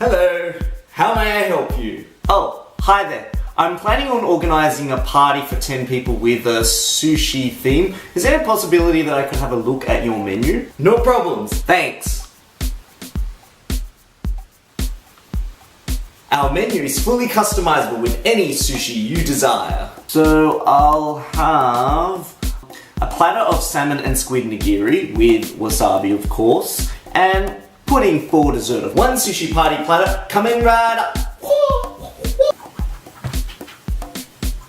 Hello, how may I help you? Oh, hi there. I'm planning on organising a party for 10 people with a sushi theme. Is there a possibility that I could have a look at your menu? No problems, thanks. Our menu is fully customizable with any sushi you desire. So I'll have a platter of salmon and squid nigiri with wasabi, of course, and pudding for dessert. One sushi party platter coming right up.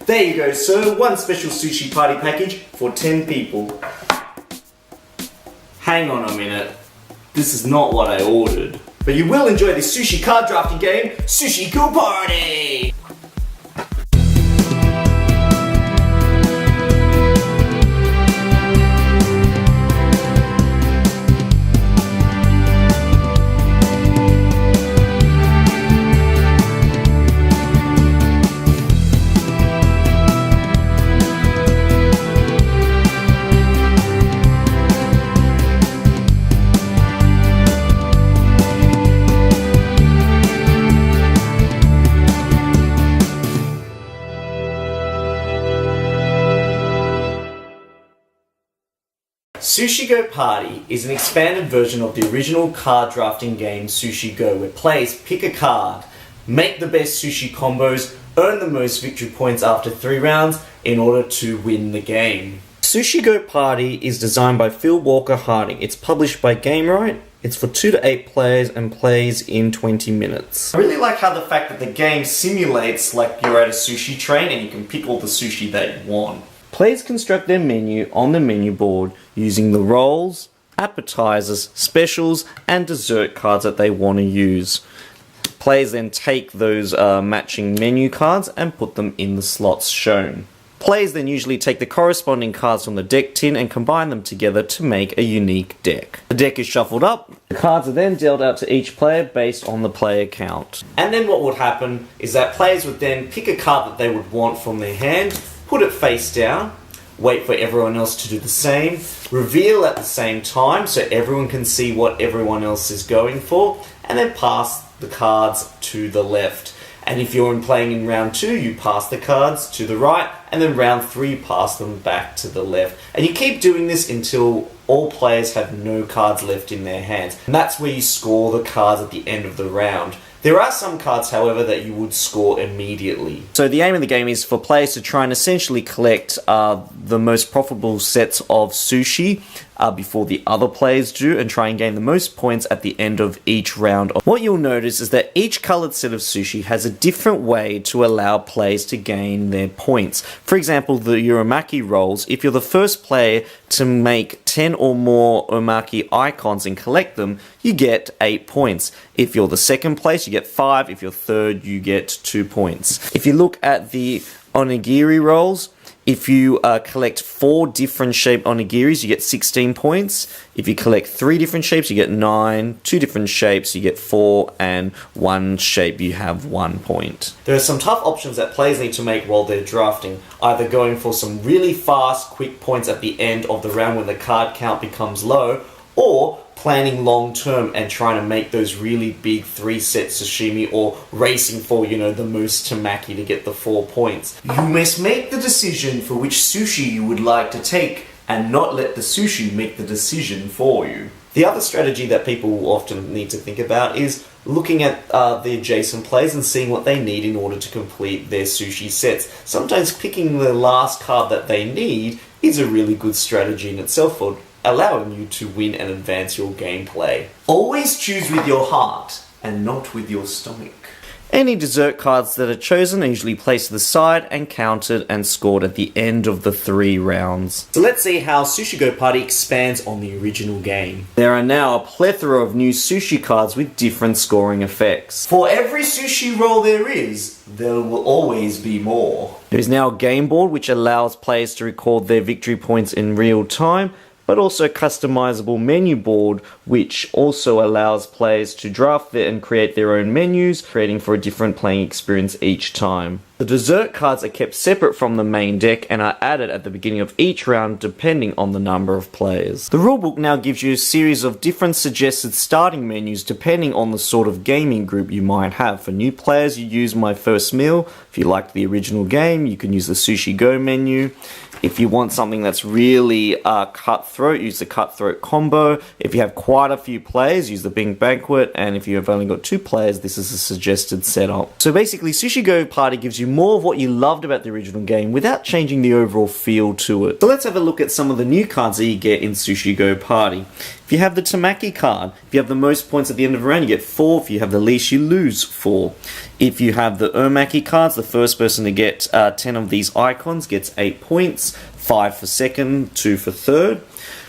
There you go, sir. One special sushi party package for 10 people. Hang on a minute. This is not what I ordered. But you will enjoy this sushi card drafting game, Sushi Go Party! Sushi Go Party is an expanded version of the original card drafting game Sushi Go, where players pick a card, make the best sushi combos, earn the most victory points after 3 rounds in order to win the game. Sushi Go Party is designed by Phil Walker Harding. It's published by Gamewright. It's for 2 to 8 players and plays in 20 minutes. I really like how the fact that the game simulates like you're at a sushi train and you can pick all the sushi that you want. Players construct their menu on the menu board using the rolls, appetizers, specials, and dessert cards that they want to use. Players then take those matching menu cards and put them in the slots shown. Players then usually take the corresponding cards from the deck tin and combine them together to make a unique deck. The deck is shuffled up, the cards are then dealt out to each player based on the player count. And then what would happen is that players would then pick a card that they would want from their hand, put it face down, wait for everyone else to do the same, reveal at the same time so everyone can see what everyone else is going for, and then pass the cards to the left. And if you're playing in round 2, you pass the cards to the right, and then round 3, pass them back to the left. And you keep doing this until all players have no cards left in their hands. And that's where you score the cards at the end of the round. There are some cards, however, that you would score immediately. So the aim of the game is for players to try and essentially collect the most profitable sets of sushi before the other players do, and try and gain the most points at the end of each round. What you'll notice is that each coloured set of sushi has a different way to allow players to gain their points. For example, the uramaki rolls, if you're the first player to make 10 or more umaki icons and collect them, you get 8 points. If you're the second place, you get 5. If you're third, you get 2 points. If you look at the onigiri rolls, if you collect 4 different shaped onigiris, you get 16 points. If you collect 3 different shapes, you get 9. 2 different shapes, you get 4. And 1 shape, you have 1 point. There are some tough options that players need to make while they're drafting. Either going for some really fast, quick points at the end of the round when the card count becomes low, or planning long term and trying to make those really big 3-set sashimi, or racing for, the most temaki to get the 4 points. You must make the decision for which sushi you would like to take and not let the sushi make the decision for you. The other strategy that people often need to think about is looking at the adjacent players and seeing what they need in order to complete their sushi sets. Sometimes picking the last card that they need is a really good strategy in itself for allowing you to win and advance your gameplay. Always choose with your heart and not with your stomach. Any dessert cards that are chosen are usually placed to the side and counted and scored at the end of the 3 rounds. So let's see how Sushi Go Party expands on the original game. There are now a plethora of new sushi cards with different scoring effects. For every sushi roll there is, there will always be more. There is now a game board which allows players to record their victory points in real time, but also a customizable menu board which also allows players to draft and create their own menus, creating for a different playing experience each time. The dessert cards are kept separate from the main deck and are added at the beginning of each round depending on the number of players. The rulebook now gives you a series of different suggested starting menus depending on the sort of gaming group you might have. For new players, you use My First Meal. If you liked the original game, you can use the Sushi Go menu. If you want something that's really cutthroat, use the Cutthroat combo. If you have quite a few players, use the Big Banquet. And if you have only got 2 players, this is a suggested setup. So basically, Sushi Go Party gives you more of what you loved about the original game without changing the overall feel to it. So let's have a look at some of the new cards that you get in Sushi Go Party. If you have the Tamaki card, if you have the most points at the end of the round, you get 4. If you have the least, you lose 4. If you have the Umaki cards, the first person to get 10 of these icons gets 8 points, 5 for second, 2 for third.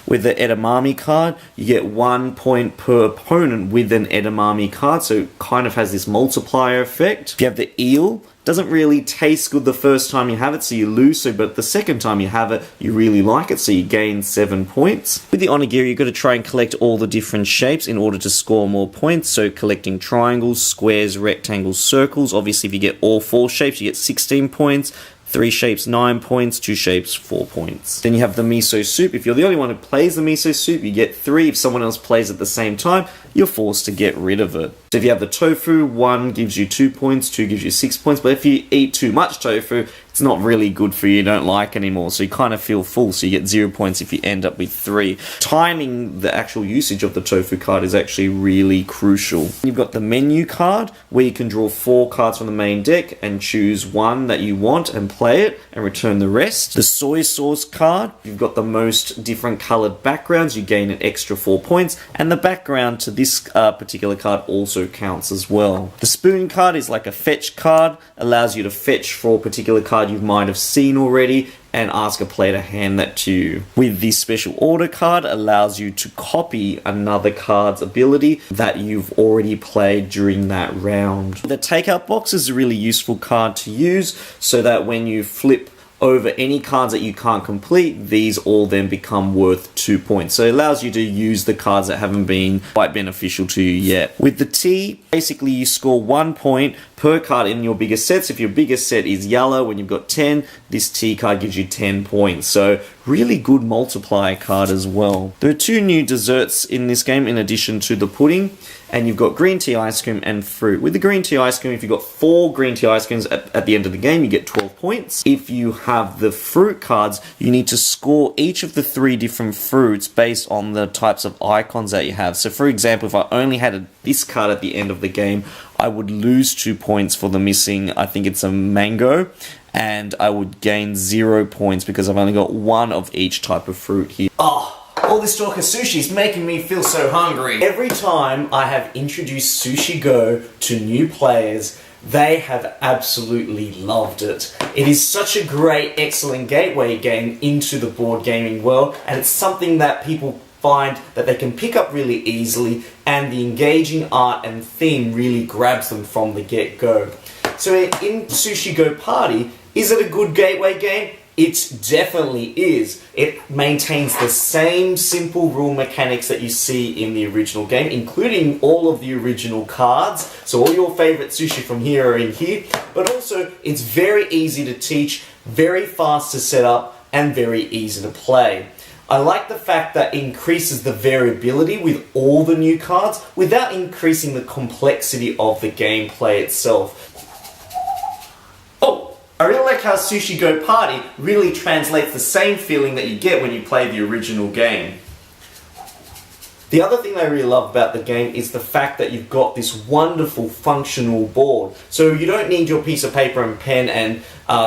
With the Edamame card, you get 1 point per opponent with an Edamame card, so it kind of has this multiplier effect. If you have the Eel, doesn't really taste good the first time you have it, so you lose, but the second time you have it, you really like it, so you gain 7 points. With the Onigiri, you've got to try and collect all the different shapes in order to score more points, so collecting triangles, squares, rectangles, circles. Obviously, if you get all 4 shapes, you get 16 points. 3 shapes, 9 points, 2 shapes, 4 points. Then you have the miso soup. If you're the only one who plays the miso soup, you get 3. If someone else plays at the same time, you're forced to get rid of it. So if you have the tofu, 1 gives you 2 points, 2 gives you 6 points, but if you eat too much tofu, it's not really good for you, you don't like anymore, so you kind of feel full, so you get 0 points if you end up with 3. Timing the actual usage of the tofu card is actually really crucial. You've got the menu card, where you can draw 4 cards from the main deck and choose one that you want and play it, and return the rest. The soy sauce card, you've got the most different coloured backgrounds, you gain an extra 4 points, and the background to this particular card also counts as well. The spoon card is like a fetch card, allows you to fetch for a particular card you might have seen already and ask a player to hand that to you. With the special order card, allows you to copy another card's ability that you've already played during that round. The takeout box is a really useful card to use so that when you flip over any cards that you can't complete, these all then become worth 2 points. So it allows you to use the cards that haven't been quite beneficial to you yet. With the tea, basically you score 1 point per card in your biggest sets. If your biggest set is yellow, when you've got 10, this tea card gives you 10 points. So really good multiplier card as well. There are 2 new desserts in this game in addition to the pudding, and you've got green tea ice cream and fruit. With the green tea ice cream, if you've got 4 green tea ice creams at the end of the game, you get 12 points. If you have the fruit cards, you need to score each of the 3 different fruits based on the types of icons that you have. So for example, if I only had this card at the end of the game, I would lose 2 points for the missing, I think it's a mango, and I would gain 0 points because I've only got 1 of each type of fruit here. All this talk of sushi is making me feel so hungry. Every time I have introduced Sushi Go to new players, they have absolutely loved it. It is such a great, excellent gateway game into the board gaming world, and it's something that people find that they can pick up really easily, and the engaging art and theme really grabs them from the get-go. So in Sushi Go Party, is it a good gateway game? It definitely is. It maintains the same simple rule mechanics that you see in the original game, including all of the original cards. So all your favorite sushi from here are in here. But also, it's very easy to teach, very fast to set up, and very easy to play. I like the fact that it increases the variability with all the new cards without increasing the complexity of the gameplay itself. I really like how Sushi Go Party really translates the same feeling that you get when you play the original game. The other thing I really love about the game is the fact that you've got this wonderful functional board. So you don't need your piece of paper and pen and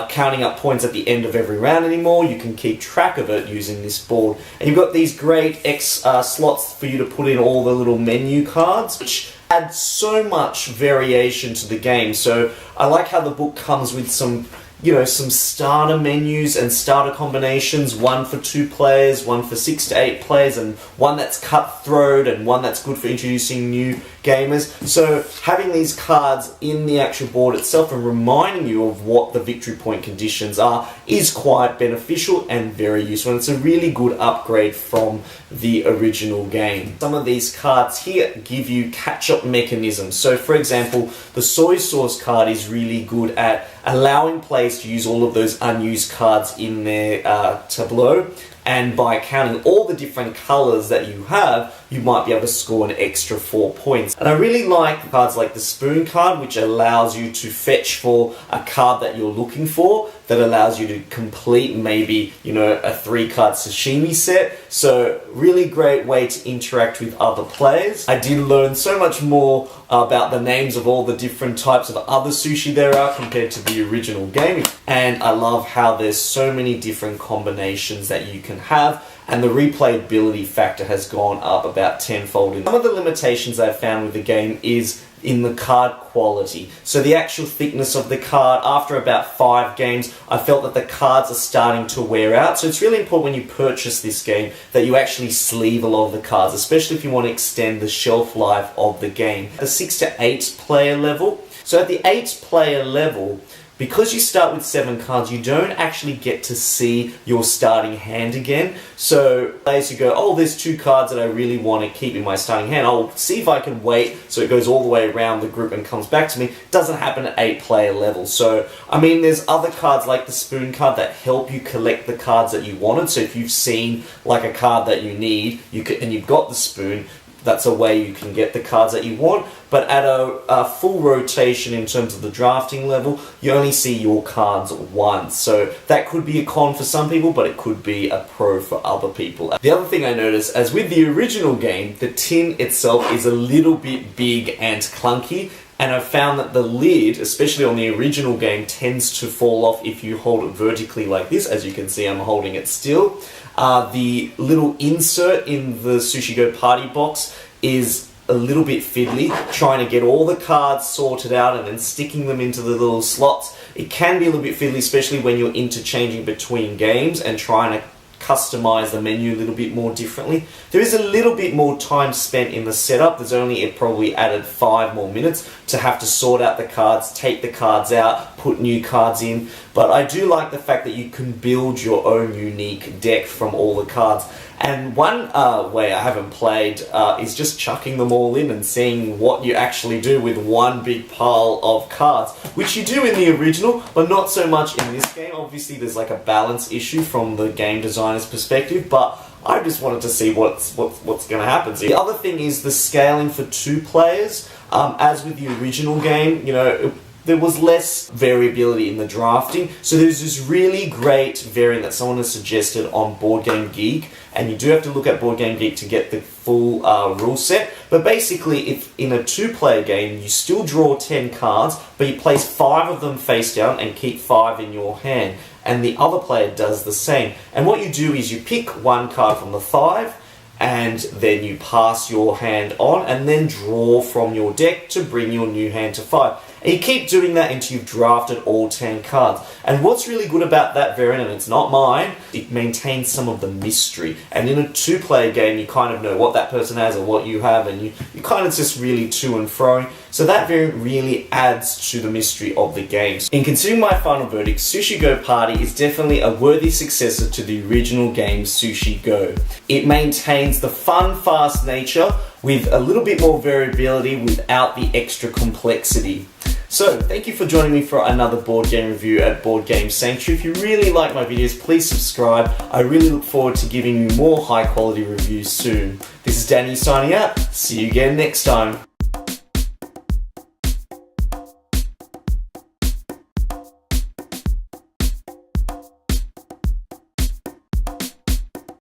counting up points at the end of every round anymore. You can keep track of it using this board. And you've got these great slots for you to put in all the little menu cards, which add so much variation to the game. So I like how the book comes with some starter menus and starter combinations, one for 2 players, one for 6 to 8 players, and one that's cutthroat and one that's good for introducing new gamers. So having these cards in the actual board itself and reminding you of what the victory point conditions are is quite beneficial and very useful. And it's a really good upgrade from the original game. Some of these cards here give you catch-up mechanisms. So for example, the soy sauce card is really good at allowing players to use all of those unused cards in their tableau. And by counting all the different colours that you have, you might be able to score an extra 4 points. And I really like cards like the spoon card, which allows you to fetch for a card that you're looking for, that allows you to complete maybe, you know, a 3-card sashimi set. So really great way to interact with other players. I did learn so much more about the names of all the different types of other sushi there are compared to the original game. And I love how there's so many different combinations that you can have, and the replayability factor has gone up about tenfold. Some of the limitations I've found with the game is in the card quality. So the actual thickness of the card, after about 5 games, I felt that the cards are starting to wear out. So it's really important when you purchase this game that you actually sleeve a lot of the cards, especially if you want to extend the shelf life of the game. The 6 to 8 player level. So at the 8 player level, because you start with 7 cards, you don't actually get to see your starting hand again. So players who go, oh, there's 2 cards that I really want to keep in my starting hand, I'll see if I can wait so it goes all the way around the group and comes back to me. Doesn't happen at 8 player level. So, I mean, there's other cards like the spoon card that help you collect the cards that you wanted. So if you've seen like a card that you need, and you've got the spoon, that's a way you can get the cards that you want. But at a full rotation in terms of the drafting level, you only see your cards once. So that could be a con for some people, but it could be a pro for other people. The other thing I noticed, as with the original game, the tin itself is a little bit big and clunky. And I've found that the lid, especially on the original game, tends to fall off if you hold it vertically like this. As you can see, I'm holding it still. The little insert in the Sushi Go Party box is a little bit fiddly, trying to get all the cards sorted out and then sticking them into the little slots. It can be a little bit fiddly, especially when you're interchanging between games and trying to customize the menu a little bit more differently. There is a little bit more time spent in the setup. There's only, it probably added 5 more minutes to have to sort out the cards, take the cards out, put new cards in. But I do like the fact that you can build your own unique deck from all the cards. And one way I haven't played is just chucking them all in and seeing what you actually do with one big pile of cards, which you do in the original, but not so much in this game. Obviously, there's like a balance issue from the game designer's perspective, but I just wanted to see what's going to happen. So the other thing is the scaling for 2 players. As with the original game, you know, there was less variability in the drafting. So there's this really great variant that someone has suggested on Board Game Geek, and you do have to look at Board Game Geek to get the full rule set. But basically, if in a 2-player game, you still draw 10 cards, but you place 5 of them face down and keep 5 in your hand, and the other player does the same. And what you do is you pick 1 card from the 5, and then you pass your hand on, and then draw from your deck to bring your new hand to 5. And you keep doing that until you've drafted all 10 cards. And what's really good about that variant, and it's not mine, it maintains some of the mystery. And in a 2-player game, you kind of know what that person has or what you have, and you kind of just really to and fro. So that variant really adds to the mystery of the games. In considering my final verdict, Sushi Go Party is definitely a worthy successor to the original game Sushi Go. It maintains the fun, fast nature with a little bit more variability without the extra complexity. So, thank you for joining me for another board game review at Board Game Sanctuary. If you really like my videos, please subscribe. I really look forward to giving you more high quality reviews soon. This is Danny signing out. See you again next time.